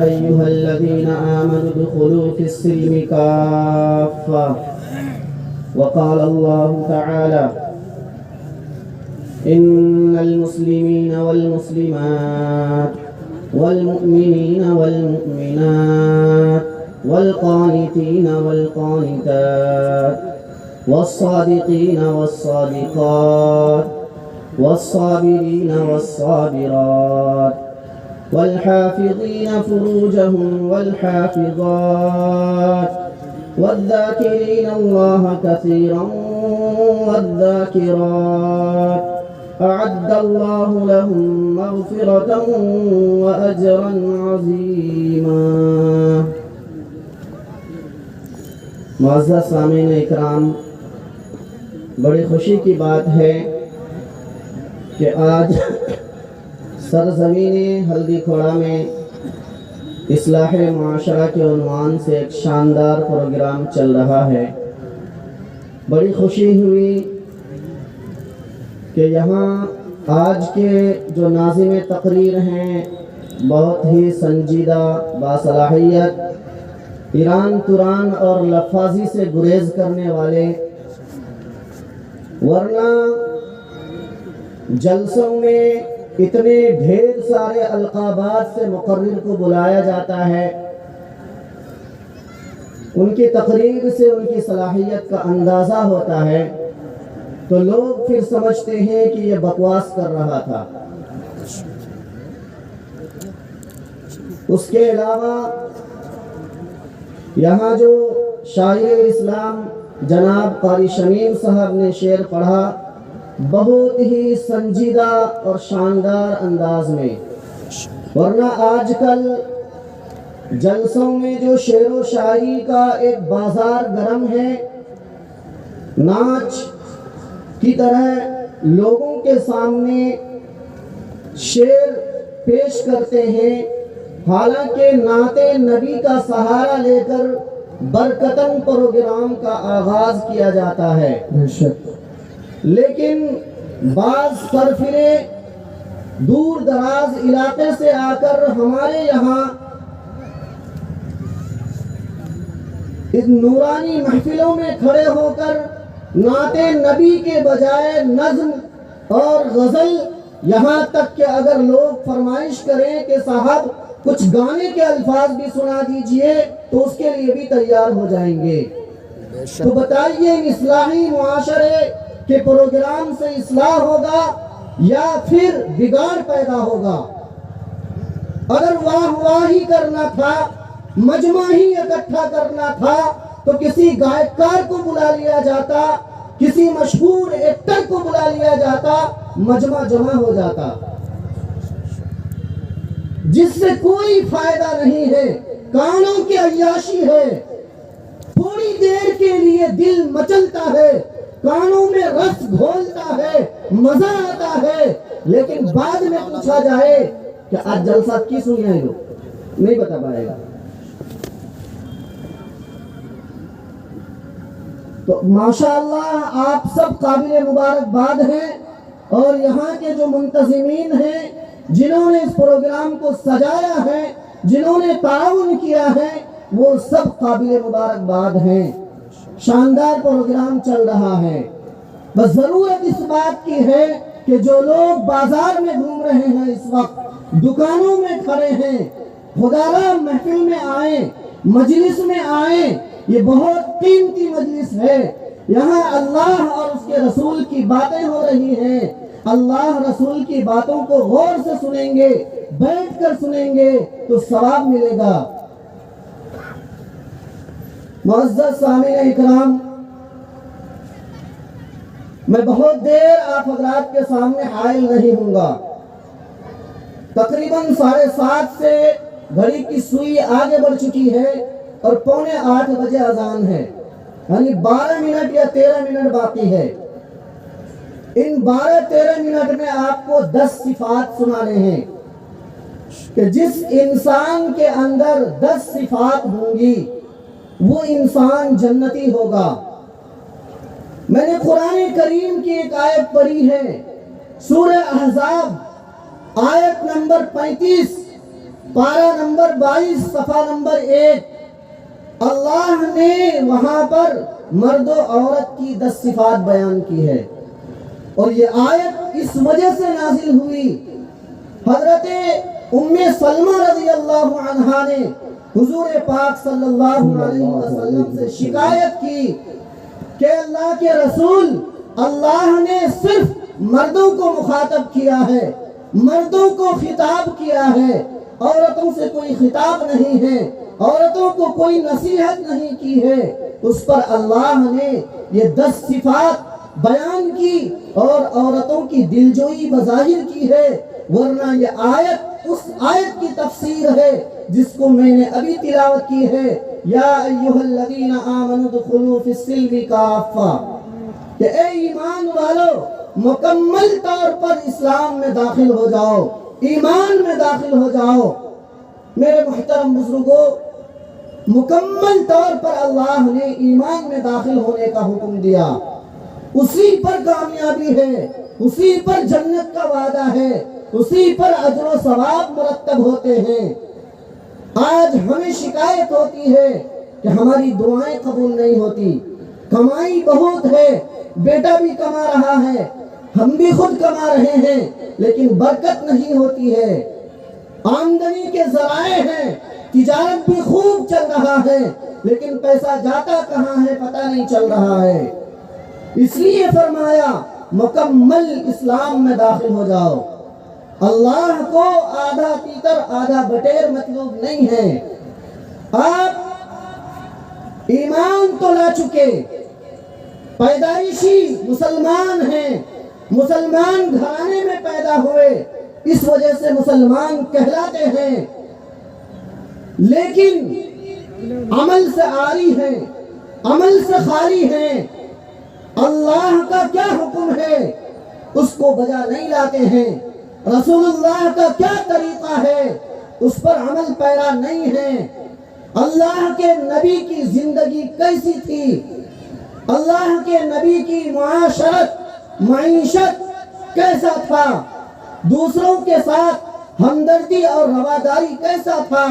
أيها الذين آمنوا ادخلوا في السلم كافة. وقال الله تعالى: إن المسلمين والمسلمات والمؤمنين والمؤمنات والقانتين والقانتات والصادقين والصادقات والصابرين والصابرات والحافظين فروجهم والحافظات والذاكرين الله كثيرا والذاكرات أعد الله لهم مغفرة وأجرا عظيما. معزز سامعین اکرام، بڑی خوشی کی بات ہے کہ آج سرزمین ہلدی کھوڑا میں اصلاح معاشرہ کے عنوان سے ایک شاندار پروگرام چل رہا ہے. بڑی خوشی ہوئی کہ یہاں آج کے جو ناظم تقریر ہیں بہت ہی سنجیدہ، باصلاحیت، ایران تران اور لفاظی سے گریز کرنے والے، ورنہ جلسوں میں اتنے ڈھیر سارے القابات سے مقرر کو بلایا جاتا ہے، ان کی تقریر سے ان کی صلاحیت کا اندازہ ہوتا ہے، تو لوگ پھر سمجھتے ہیں کہ یہ بکواس کر رہا تھا. اس کے علاوہ یہاں جو شاعر اسلام جناب قاری شمیم صاحب نے شعر پڑھا بہت ہی سنجیدہ اور شاندار انداز میں، ورنہ آج کل جلسوں میں جو شعر و شاعری کا ایک بازار گرم ہے، ناچ کی طرح لوگوں کے سامنے شعر پیش کرتے ہیں، حالانکہ نعت نبی کا سہارا لے کر برکتن پروگرام کا آغاز کیا جاتا ہے. لیکن بعض سرفرے دور دراز علاقے سے آ کر ہمارے یہاں اس نورانی محفلوں میں کھڑے ہو کر نعت نبی کے بجائے نظم اور غزل، یہاں تک کہ اگر لوگ فرمائش کریں کہ صاحب کچھ گانے کے الفاظ بھی سنا دیجئے تو اس کے لیے بھی تیار ہو جائیں گے. تو بتائیے اصلاحی معاشرے کے پروگرام سے اصلاح ہوگا یا پھر بگاڑ پیدا ہوگا؟ اگر واہی کرنا تھا، مجمع ہی اکٹھا کرنا تھا تو کسی گائیکار کو بلا لیا جاتا، کسی مشہور ایکٹر کو بلا لیا جاتا، مجمع جمع ہو جاتا. جس سے کوئی فائدہ نہیں ہے، کانوں کی عیاشی ہے، تھوڑی دیر کے لیے دل مچلتا ہے، کانوں میں رس گھولتا ہے، مزہ آتا ہے، لیکن بعد میں پوچھا جائے کہ آج جلسہ کی سنی ہے، لوگ نہیں بتا پائے گا. تو ماشاءاللہ آپ سب قابل مبارکباد ہیں، اور یہاں کے جو منتظمین ہیں جنہوں نے اس پروگرام کو سجایا ہے، جنہوں نے تعاون کیا ہے، وہ سب قابل مبارکباد ہیں. شاندار پروگرام چل رہا ہے. بس ضرورت اس بات کی ہے کہ جو لوگ بازار میں گھوم رہے ہیں، اس وقت دکانوں میں کھڑے ہیں، خدارہ محفل میں آئیں، مجلس میں آئیں. یہ بہت قیمتی مجلس ہے. یہاں اللہ اور اس کے رسول کی باتیں ہو رہی ہیں. اللہ رسول کی باتوں کو غور سے سنیں گے، بیٹھ کر سنیں گے تو ثواب ملے گا. معزز سامعین اکرام، میں بہت دیر آپ حضرات کے سامنے حائل نہیں ہوں گا. تقریباً 7:30 سے گھڑی کی سوئی آگے بڑھ چکی ہے اور 7:45 بجے اذان ہے، یعنی 12 منٹ یا 13 منٹ باقی ہے. ان 12-13 منٹ میں آپ کو 10 صفات سنانے ہیں کہ جس انسان کے اندر 10 صفات ہوں گی وہ انسان جنتی ہوگا. میں نے قرآن کریم کی ایک آیت پڑھی ہے، سورہ احزاب آیت نمبر 35. پارہ نمبر 22 صفحہ نمبر 1، اللہ نے وہاں پر مرد و عورت کی 10 صفات بیان کی ہے، اور یہ آیت اس وجہ سے نازل ہوئی، حضرت ام سلمہ رضی اللہ عنہا نے حضور پاک صلی اللہ علیہ وسلم سے شکایت کی کہ اللہ کے رسول، اللہ نے صرف مردوں کو مخاطب کیا ہے، مردوں کو خطاب کیا ہے، عورتوں سے کوئی خطاب نہیں ہے، عورتوں کو کوئی نصیحت نہیں کی ہے۔ اس پر اللہ نے یہ 10 صفات بیان کی اور عورتوں کی دلجوئی بظاہر کی ہے، ورنہ یہ آیت اس آیت کی تفسیر ہے جس کو میں نے ابھی تلاوت کی ہے، یا ایھا الذین آمنوا ادخلوا فی السلم کافہ، کہ اے ایمان والو مکمل طور پر اسلام میں داخل ہو جاؤ، ایمان میں داخل ہو جاؤ۔ میرے محترم بزرگوں، مکمل طور پر اللہ نے ایمان میں داخل ہونے کا حکم دیا، اسی پر کامیابی ہے، اسی پر جنت کا وعدہ ہے، اسی پر اجر و ثواب مرتب ہوتے ہیں۔ آج ہمیں شکایت ہوتی ہے کہ ہماری دعائیں قبول نہیں ہوتی، کمائی بہت ہے، بیٹا بھی کما رہا ہے، ہم بھی خود کما رہے ہیں، لیکن برکت نہیں ہوتی ہے، آمدنی کے ذرائع ہیں، تجارت بھی خوب چل رہا ہے، لیکن پیسہ جاتا کہاں ہے پتہ نہیں چل رہا ہے۔ اس لیے فرمایا مکمل اسلام میں داخل ہو جاؤ۔ اللہ کو آدھا تیتر آدھا بٹیر مطلوب نہیں ہے۔ آپ ایمان تو لا چکے، پیدائشی مسلمان ہیں، مسلمان گھرانے میں پیدا ہوئے، اس وجہ سے مسلمان کہلاتے ہیں، لیکن عمل سے عاری ہیں، عمل سے خالی ہیں، اللہ کا کیا حکم ہے اس کو بجا نہیں لاتے ہیں، رسول اللہ کا کیا طریقہ ہے اس پر عمل پیرا نہیں ہے۔ اللہ کے نبی کی زندگی کیسی تھی، اللہ کے نبی کی معاشرت معیشت کیسا تھا، دوسروں کے ساتھ ہمدردی اور رواداری کیسا تھا،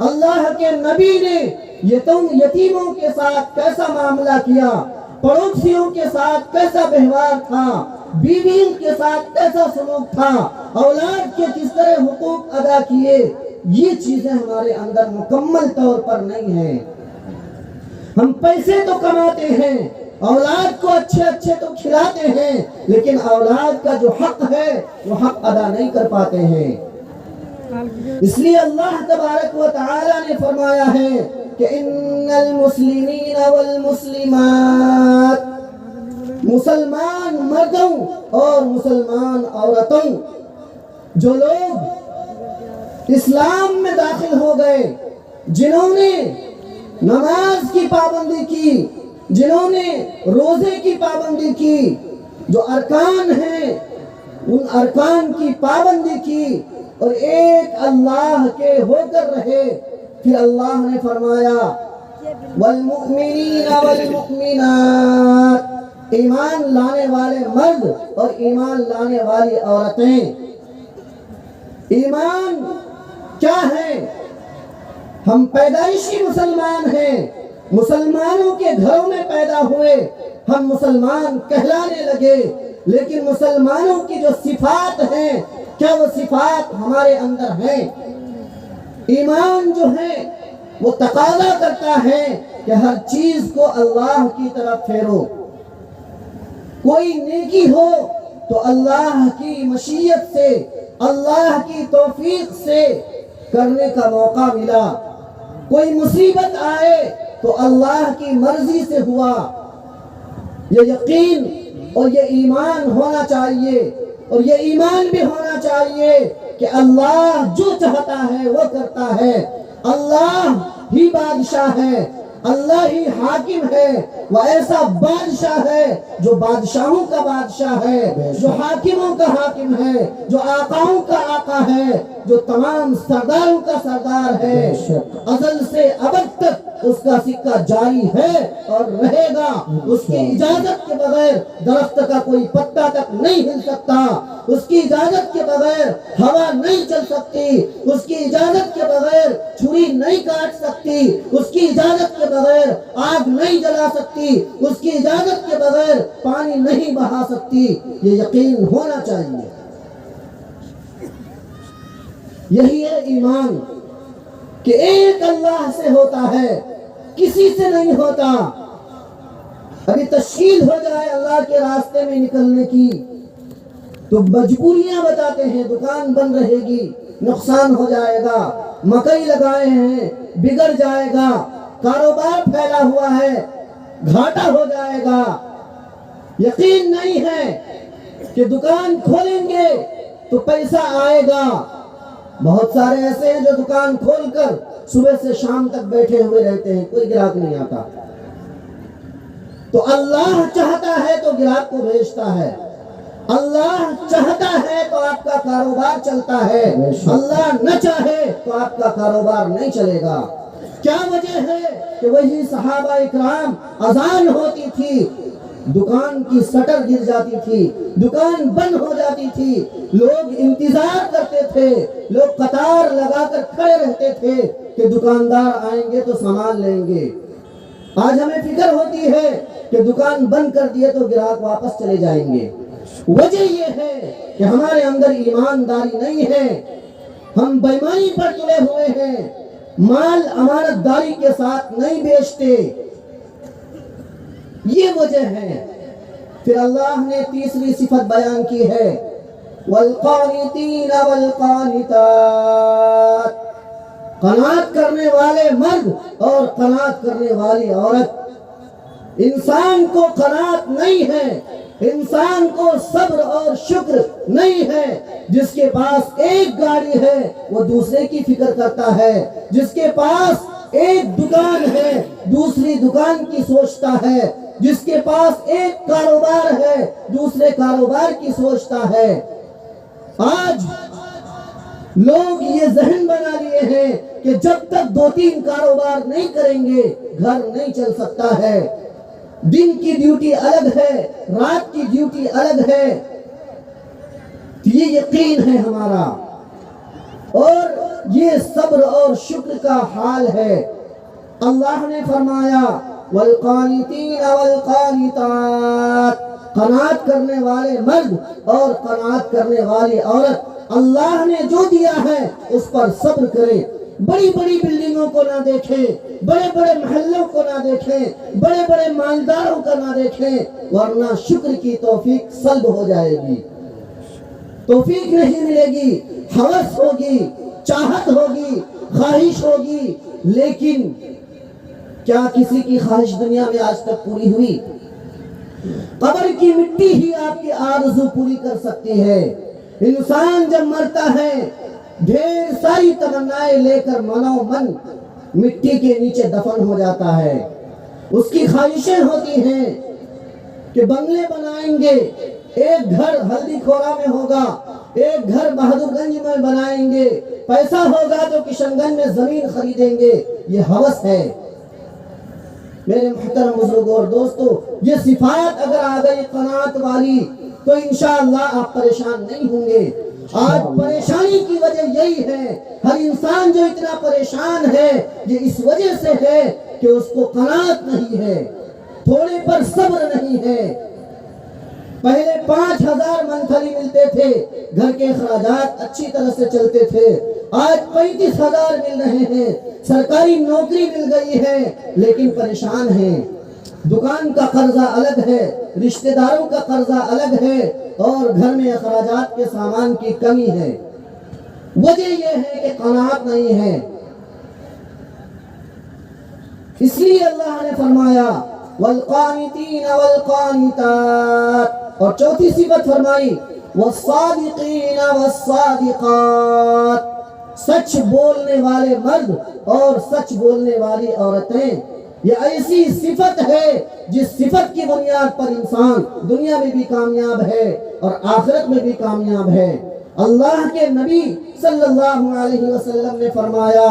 اللہ کے نبی نے یتیموں کے ساتھ کیسا معاملہ کیا، پڑوسیوں کے ساتھ کیسا ویوہار تھا، بیویوں کے ساتھ کیسا سلوک تھا، اولاد کے کس طرح حقوق ادا کیے، یہ چیزیں ہمارے اندر مکمل طور پر نہیں ہیں۔ ہم پیسے تو کماتے ہیں، اولاد کو اچھے اچھے تو کھلاتے ہیں، لیکن اولاد کا جو حق ہے وہ حق ادا نہیں کر پاتے ہیں۔ اس لیے اللہ تبارک و تعالی نے فرمایا ہے کہ ان المسلمین والمسلمات، مسلمان مردوں اور مسلمان عورتوں، جو لوگ اسلام میں داخل ہو گئے، جنہوں نے نماز کی پابندی کی، جنہوں نے روزے کی پابندی کی، جو ارکان ہیں ان ارکان کی پابندی کی اور ایک اللہ کے ہو کر رہے، پھر اللہ نے فرمایا والمؤمنین والمؤمنات، ایمان لانے والے مرد اور ایمان لانے والی عورتیں۔ ایمان کیا ہے؟ ہم پیدائشی مسلمان ہیں، مسلمانوں کے گھروں میں پیدا ہوئے، ہم مسلمان کہلانے لگے، لیکن مسلمانوں کی جو صفات ہیں کیا وہ صفات ہمارے اندر ہیں؟ ایمان جو ہے وہ تقاضا کرتا ہے کہ ہر چیز کو اللہ کی طرف پھیرو، کوئی نیکی ہو تو اللہ کی مشیت سے، اللہ کی توفیق سے کرنے کا موقع ملا، کوئی مصیبت آئے تو اللہ کی مرضی سے ہوا۔ یہ یقین اور یہ ایمان ہونا چاہیے، اور یہ ایمان بھی ہونا چاہیے کہ اللہ جو چاہتا ہے وہ کرتا ہے، اللہ ہی بادشاہ ہے، اللہ ہی حاکم ہے، وہ ایسا بادشاہ ہے جو بادشاہوں کا بادشاہ ہے، جو حاکموں کا حاکم ہے، جو آقاؤں کا آقا ہے، جو تمام سرداروں کا سردار ہے، ازل سے ابد تک اس کا سکہ جاری ہے اور رہے گا۔ اس کی اجازت کے بغیر درخت کا کوئی پتا تک نہیں ہل سکتا، اس کی اجازت کے بغیر ہوا نہیں چل سکتی، اس کی اجازت کے بغیر چھری نہیں کاٹ سکتی، اس کی اجازت کے بغیر آگ نہیں جلا سکتی، اس کی اجازت کے بغیر پانی نہیں بہا سکتی۔ یہ یقین ہونا چاہیے۔ یہی ہے ایمان کہ ایک اللہ سے ہوتا ہے، کسی سے نہیں ہوتا۔ ابھی تشکیل ہو جائے اللہ کے راستے میں نکلنے کی تو مجبوریاں بتاتے ہیں، دکان بند رہے گی، نقصان ہو جائے گا، مکئی لگائے ہیں بگڑ جائے گا، کاروبار پھیلا ہوا ہے گھاٹا ہو جائے گا۔ یقین نہیں ہے کہ دکان کھولیں گے تو پیسہ آئے گا۔ بہت سارے ایسے ہیں جو دکان کھول کر صبح سے شام تک بیٹھے ہوئے رہتے ہیں، کوئی گراہک نہیں آتا۔ تو اللہ چاہتا ہے تو گراہک کو بھیجتا ہے، اللہ چاہتا ہے تو آپ کا کاروبار چلتا ہے، اللہ نہ چاہے تو آپ کا کاروبار نہیں چلے گا۔ کیا وجہ ہے کہ وہی صحابہ اکرام اذان ہوتی تھی، دکان کی شٹر گر جاتی تھی، دکان بند ہو جاتی تھی، لوگ انتظار کرتے تھے، لوگ قطار لگا کر کھڑے رہتے تھے کہ دکاندار آئیں گے تو سامان لیں گے۔ آج ہمیں فکر ہوتی ہے کہ دکان بند کر دیے تو گراہک واپس چلے جائیں گے۔ وجہ یہ ہے کہ ہمارے اندر ایمانداری نہیں ہے، ہم بےایمانی پر تلے ہوئے ہیں، مال امانت داری کے ساتھ نہیں بیچتے، یہ وجہ ہے۔ پھر اللہ نے تیسری صفت بیان کی ہے، والقانتین والقانتات، قناعت کرنے والے مرد اور قناعت کرنے والی عورت۔ انسان کو قناعت نہیں ہے، انسان کو صبر اور شکر نہیں ہے۔ جس کے پاس ایک گاڑی ہے وہ دوسرے کی فکر کرتا ہے، جس کے پاس ایک دکان ہے دوسری دکان کی سوچتا ہے، جس کے پاس ایک کاروبار ہے دوسرے کاروبار کی سوچتا ہے۔ آج لوگ یہ ذہن بنا لیے ہیں کہ جب تک 2-3 کاروبار نہیں کریں گے گھر نہیں چل سکتا ہے۔ دن کی ڈیوٹی الگ ہے، رات کی ڈیوٹی الگ ہے۔ یہ یقین ہے ہمارا، اور یہ صبر اور شکر کا حال ہے۔ اللہ نے فرمایا والقانتین والقانتات، قناعت کرنے والے مرد اور قناعت کرنے والی عورت۔ اللہ نے جو دیا ہے اس پر صبر کرے، بڑی بڑی بلڈنگوں کو نہ دیکھیں، بڑے بڑے محلوں کو نہ دیکھیں، بڑے بڑے مالداروں کا نہ دیکھیں، ورنہ شکر کی توفیق سلب ہو جائے گی، توفیق نہیں ملے گی۔ ہوس ہوگی، چاہت ہوگی، خواہش ہوگی، لیکن کیا کسی کی خواہش دنیا میں آج تک پوری ہوئی؟ قبر کی مٹی ہی آپ کی آرزو پوری کر سکتی ہے۔ انسان جب مرتا ہے ڈھیر ساری تمنائیں لے کر منو من مٹی کے نیچے دفن ہو جاتا ہے۔ اس کی خواہشیں ہوتی ہیں کہ بنگلے بنائیں گے، ایک گھر ہلدی کھورا میں ہوگا، ایک گھر بہادر گنج میں بنائیں گے، پیسہ ہوگا تو کشن گنج میں زمین خریدیں گے۔ یہ ہوس ہے۔ میرے محترم بزرگوں اور دوستو، یہ صفات اگر آ گئی قناعت والی تو انشاءاللہ آپ پریشان نہیں ہوں گے۔ آج پریشانی کی وجہ یہی ہے، ہر انسان جو اتنا پریشان ہے یہ اس وجہ سے ہے کہ اس کو قناعت نہیں ہے، تھوڑے پر صبر نہیں ہے۔ پہلے 5000 منتھلی ملتے تھے، گھر کے اخراجات اچھی طرح سے چلتے تھے، آج 35,000 مل رہے ہیں، سرکاری نوکری مل گئی ہے لیکن پریشان ہیں۔ دکان کا قرضہ الگ ہے، رشتہ داروں کا قرضہ الگ ہے، اور گھر میں اخراجات کے سامان کی کمی ہے۔ وجہ یہ ہے کہ قناعت نہیں ہے۔ اس لیے اللہ نے فرمایا والقانتین والقانتات، اور چوتھی صفت فرمائی والصادقین والصادقات، سچ بولنے والے مرد اور سچ بولنے والی عورتیں۔ یہ ایسی صفت ہے جس صفت کی بنیاد پر انسان دنیا میں بھی کامیاب ہے اور آخرت میں بھی کامیاب ہے۔ اللہ کے نبی صلی اللہ علیہ وسلم نے فرمایا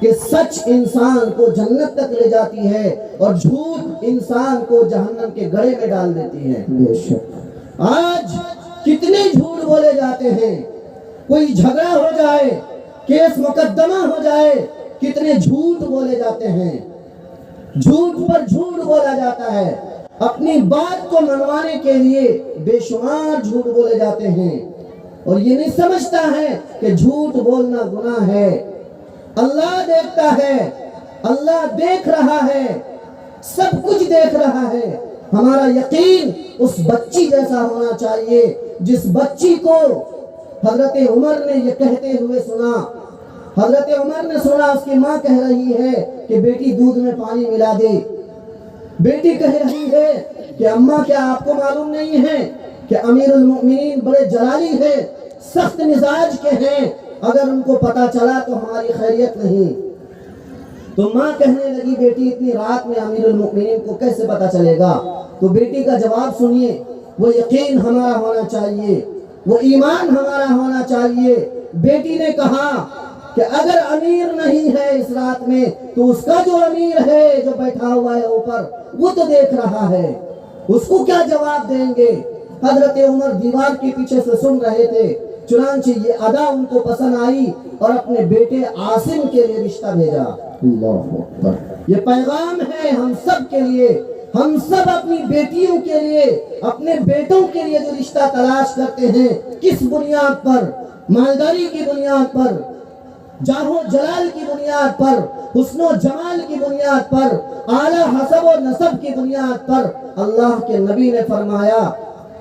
کہ سچ انسان کو جنت تک لے جاتی ہے اور جھوٹ انسان کو جہنم کے گڑھے میں ڈال دیتی ہے۔ بے شک آج کتنے جھوٹ بولے جاتے ہیں، کوئی جھگڑا ہو جائے، کیس مقدمہ ہو جائے، کتنے جھوٹ بولے جاتے ہیں، جھوٹ پر جھوٹ بولا جاتا ہے، اپنی بات کو منوانے کے لیے بے شمار جھوٹ بولے جاتے ہیں، اور یہ نہیں سمجھتا ہے کہ جھوٹ بولنا گناہ ہے۔ اللہ دیکھتا ہے، اللہ دیکھ رہا ہے، سب کچھ دیکھ رہا ہے۔ ہمارا یقین اس بچی جیسا ہونا چاہیے جس بچی کو حضرت عمر نے یہ کہتے ہوئے سنا۔ حضرت عمر نے سنا اس کی ماں کہہ رہی ہے کہ بیٹی دودھ میں پانی ملا دے۔ بیٹی کہہ رہی ہے کہ اماں کیا آپ کو معلوم نہیں ہے کہ امیر المؤمنین بڑے جلالی ہیں، سخت مزاج کے ہیں، اگر ان کو پتا چلا تو ہماری خیریت نہیں۔ تو ماں کہنے لگی بیٹی اتنی رات میں امیر المؤمنین کو کیسے پتا چلے گا؟ تو بیٹی کا جواب سنیے، وہ یقین ہمارا ہونا چاہیے، وہ ایمان ہمارا ہونا چاہیے۔ بیٹی نے کہا کہ اگر امیر نہیں ہے اس رات میں تو اس کا جو امیر ہے جو بیٹھا ہوا ہے اوپر وہ تو دیکھ رہا ہے، اس کو کیا جواب دیں گے؟ حضرت عمر دیوار کے پیچھے سے سن رہے تھے، چنانچہ یہ ادا ان کو پسند آئی اور اپنے بیٹے عاصم کے لیے رشتہ بھیجا۔ اللہ اکبر، یہ پیغام ہے ہم سب کے لیے، ہم سب اپنی بیٹیوں کے لیے، اپنے بیٹوں کے لیے جو رشتہ تلاش کرتے ہیں، کس بنیاد پر؟ مالداری کی بنیاد پر، جاہ و جلال کی بنیاد پر، حسن و جمال کی بنیاد پر، اعلیٰ حسب و نسب کی بنیاد پر۔ اللہ کے نبی نے فرمایا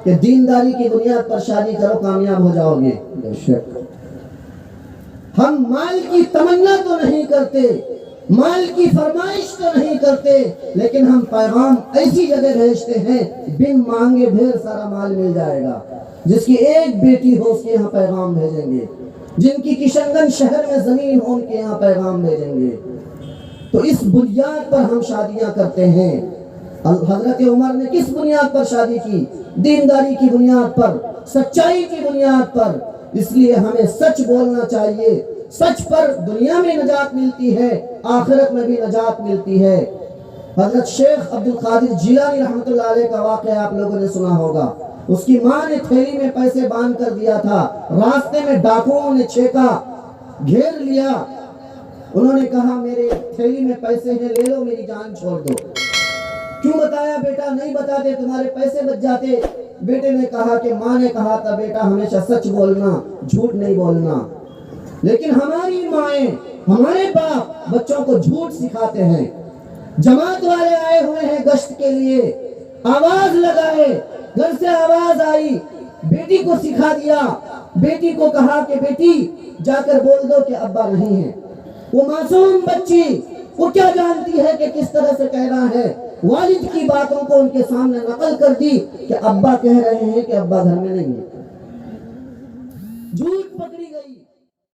کہ دینداری کی بنیاد پر شادی کرو، کامیاب ہو جاؤ گے۔ بے شک ہم مال کی تمنا تو نہیں کرتے، مال کی فرمائش تو نہیں کرتے، لیکن ہم پیغام ایسی جگہ بھیجتے ہیں بن مانگے ڈھیر سارا مال مل جائے گا۔ جس کی ایک بیٹی ہو اس کے یہاں پیغام بھیجیں گے، جن کی کشن گنج شہر میں زمین ہو ان کے یہاں پیغام بھیجیں گے۔ تو اس بنیاد پر ہم شادیاں کرتے ہیں۔ حضرت عمر نے کس بنیاد پر شادی کی؟ دینداری کی بنیاد پر، سچائی کی بنیاد پر۔ اس لیے ہمیں سچ بولنا چاہیے، سچ پر دنیا میں نجات ملتی ہے، آخرت میں بھی نجات ملتی ہے۔ حضرت شیخ عبد القادر جیلانی رحمۃ اللہ علیہ کا واقعہ آپ لوگوں نے سنا ہوگا۔ اس کی ماں نے تھیلی میں پیسے باندھ کر دیا تھا، راستے میں ڈاکوؤں نے چھیکا، گھیر لیا، انہوں نے کہا میرے تھیلی میں پیسے ہیں، لے لو، میری جان چھوڑ دو۔ کیوں بتایا بیٹا؟ نہیں بتاتے تمہارے پیسے بچ جاتے۔ بیٹے نے کہا کہ ماں نے کہا تھا بیٹا ہمیشہ سچ بولنا، جھوٹ نہیں بولنا، لیکن ہماری مائیں، ہمارے باپ بچوں کو جھوٹ سکھاتے ہیں۔ جماعت والے آئے ہوئے ہیں گشت کے لیے، آواز لگائے، گھر سے آواز آئی، بیٹی کو سکھا دیا، بیٹی کو کہا کہ بیٹی جا کر بول دو کہ ابا نہیں ہے۔ وہ معصوم بچی، وہ کیا جانتی ہے کہ کس طرح سے کہنا ہے؟ والد کی باتوں کو ان کے سامنے نقل کر دی کہ ابا کہہ رہے ہیں کہ ابا گھر میں نہیں ہے، جھوٹ پکڑی گئی۔